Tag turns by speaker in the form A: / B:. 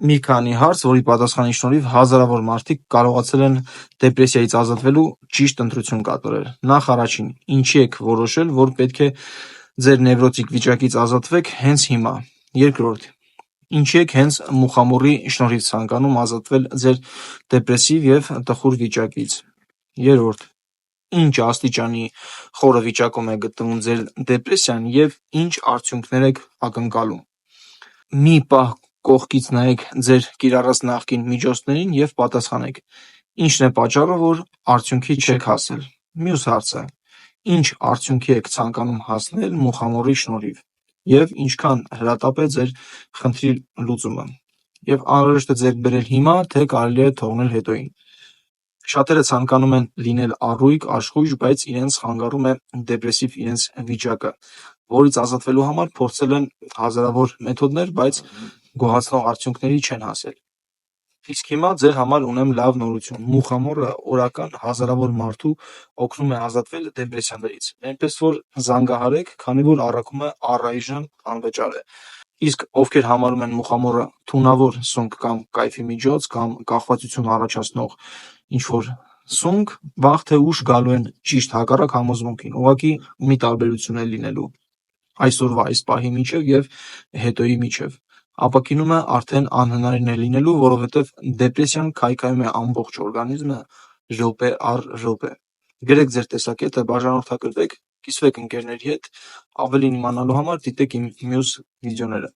A: Մի քանի հարց, որի պատասխանի շնորհիվ հազարավոր մարդիկ կարողացել են դեպրեսիայից ազատվելու ճիշտ ընտրություն կատարել։ Նախ առաջին, ինչի եք որոշել, որ պետք է ձեր նևրոտիկ վիճակից ազատվեք հենց հիմա։ Երկրորդ, ինչի եք հենց մուխամորի շնորհիվ ցանկանում ազատվել ձեր դեպրեսիվ և տխուր վիճակից։ Երրորդ, ինչ աստիճանի խորը վիճակում է գտնվում ձեր դեպրեսիան և ինչ արդյունքներ եք ակնկալում։ Մի պահ կողքից նայեք ձեր կիրառած նախկին միջոցներին և պատասխանեք. Ինչն է պատճառը, որ արդյունքի չեք հասել։ Մյուս հարցը. ինչ արդյունքի եք ցանկանում հասնել մուխամորի շնորհիվ և ինչքան հրատապ է ձեր խնդրի լուծումը, և անհրաժեշտ է ձեռք բերել հիմա, թե կարելի է թողնել հետոյին։ Շատերը ցանկանում են լինել առույգ, աշխույժ, բայց իրենց խանգարում է դեպրեսիվ իրենց վիճակը, որից ազատվելու համար փորձել են հազարավոր մեթոդներ, բայց գոհացնող արդյունքների չեն հասել։ Իսկ հիմա ձեր համար ունեմ լավ նորություն. մուխամորը օրական հազարավոր մարդու օգնում է ազատվել դեպրեսիաներից, այնպես որ զանգահարեք, քանի որ առաքումը առայժմ անվճար է։ Իսկ ովքեր համարում են մուխամորը թունավոր սունկ կամ կայֆի միջոց, կամ կախվածություն առաջացնող ինչ-որ սունկ, վաղ թե ուշ գալու են ճիշտ հակառակ համոզմունքին։ Ուղղակի մի տարբերություն է լինելու այսօրվա այս պահի միջև և հետոյի միջև։ Ապակինումը արդեն անհնարին է լինելու, որովհետև դեպրեսիան քայքայում է ամբողջ օրգանիզմը րոպե առ րոպե։ Գրեք ձեր տեսակետը, բաժանորդագրվեք, կիսվեք ընկերների հետ։ Ավելին իմանալու համար դիտեք իմ մյուս վիդեոները։